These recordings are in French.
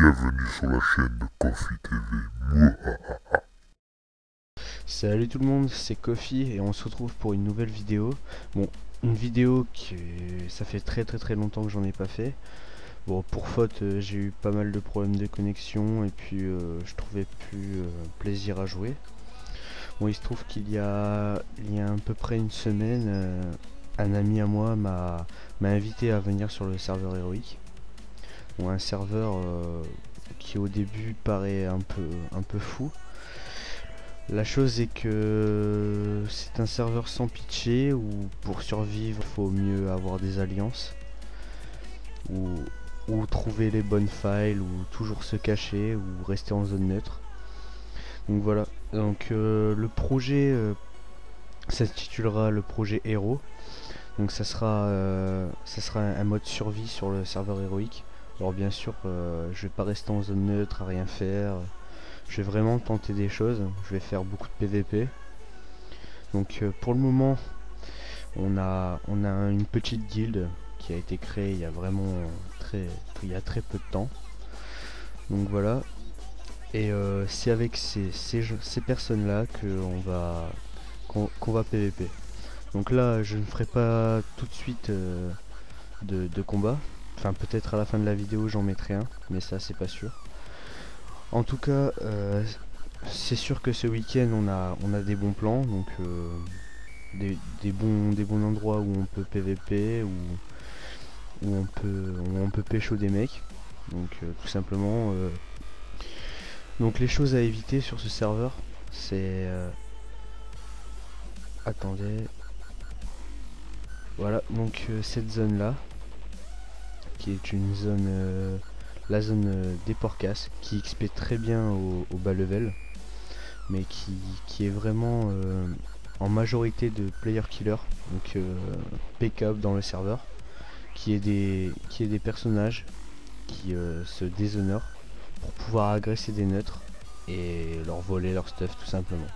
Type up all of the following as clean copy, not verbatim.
Bienvenue sur la chaîne de Kofi TV. Mouah. Salut tout le monde, c'est Kofi et on se retrouve pour une nouvelle vidéo. Bon, une vidéo qui ça fait très longtemps que j'en ai pas fait. Bon, pour faute, j'ai eu pas mal de problèmes de connexion et puis je trouvais plus plaisir à jouer. Bon, il se trouve qu'il y a à peu près une semaine, un ami à moi m'a invité à venir sur le serveur héroïque. Bon, un serveur qui au début paraît un peu fou. La chose est que c'est un serveur sans pitcher où pour survivre il faut mieux avoir des alliances ou trouver les bonnes files ou toujours se cacher ou rester en zone neutre. Donc voilà, donc le projet s'intitulera le projet héros. Donc ça sera un mode survie sur le serveur héroïque. Alors bien sûr je vais pas rester en zone neutre à rien faire. Je vais vraiment tenter des choses, je vais faire beaucoup de PVP. Donc pour le moment, on a une petite guilde qui a été créée il y a vraiment très peu de temps. Donc voilà. Et c'est avec ces personnes-là qu'on va PVP. Donc là, je ne ferai pas tout de suite de combat. Enfin, peut-être à la fin de la vidéo, j'en mettrai un, mais ça, c'est pas sûr. En tout cas, c'est sûr que ce week-end on a des bons plans, donc des bons endroits où on peut PVP, où on peut pécho des mecs. Donc tout simplement. Donc les choses à éviter sur ce serveur, c'est attendez. Voilà, donc cette zone là, qui est une zone la zone des porcasses, qui XP très bien au bas level, mais qui est vraiment en majorité de player killer, donc PK dans le serveur, qui est des personnages qui se déshonorent pour pouvoir agresser des neutres et leur voler leur stuff tout simplement.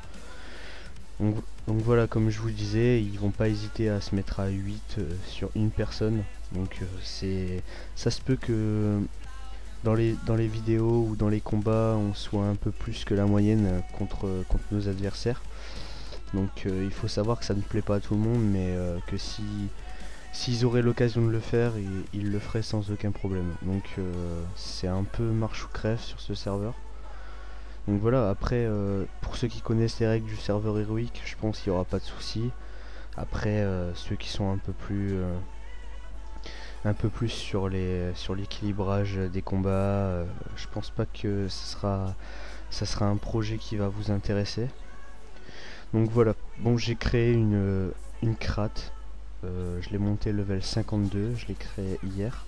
Donc voilà, comme je vous disais, ils vont pas hésiter à se mettre à 8 sur une personne, donc ça se peut que dans les vidéos ou dans les combats on soit un peu plus que la moyenne contre nos adversaires. Donc il faut savoir que ça ne plaît pas à tout le monde, mais que s'ils auraient l'occasion de le faire, ils le feraient sans aucun problème. Donc c'est un peu marche ou crève sur ce serveur. Donc voilà, après pour ceux qui connaissent les règles du serveur héroïque, je pense qu'il n'y aura pas de souci. Après ceux qui sont un peu plus sur l'équilibrage des combats, je pense pas que ça sera un projet qui va vous intéresser. Donc voilà, bon, j'ai créé une crate, je l'ai montée level 52, je l'ai créé hier.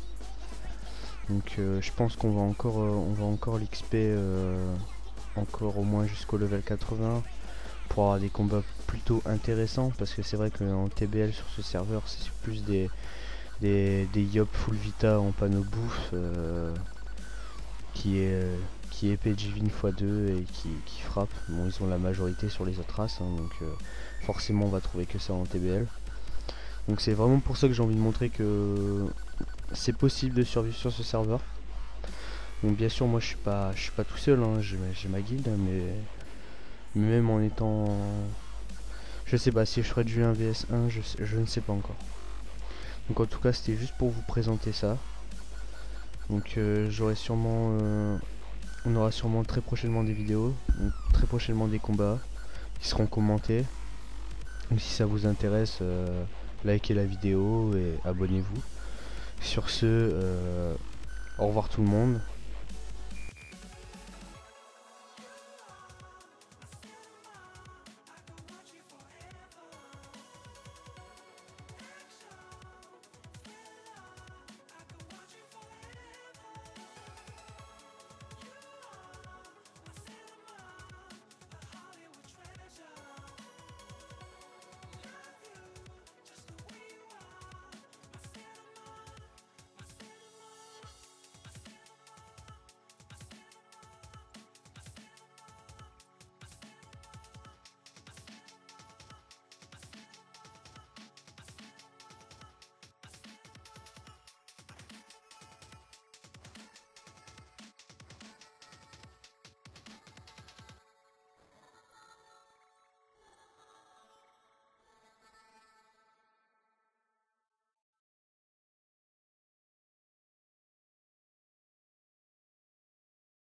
Donc je pense qu'on va encore l'XP encore au moins jusqu'au level 80 pour avoir des combats plutôt intéressants, parce que c'est vrai qu'en TBL sur ce serveur c'est plus des yop full vita en panneau bouffe qui est PGV x2 et qui frappe. Bon, ils ont la majorité sur les autres races, hein, donc forcément on va trouver que ça en TBL. Donc c'est vraiment pour ça que j'ai envie de montrer que c'est possible de survivre sur ce serveur. Donc bien sûr moi je suis pas tout seul, hein, j'ai ma guilde, mais même en étant... Je sais pas si je ferai du 1 vs 1, je ne sais pas encore. Donc en tout cas c'était juste pour vous présenter ça. Donc j'aurai sûrement... on aura sûrement très prochainement des vidéos, donc très prochainement des combats qui seront commentés. Donc si ça vous intéresse, likez la vidéo et abonnez-vous. Sur ce, au revoir tout le monde.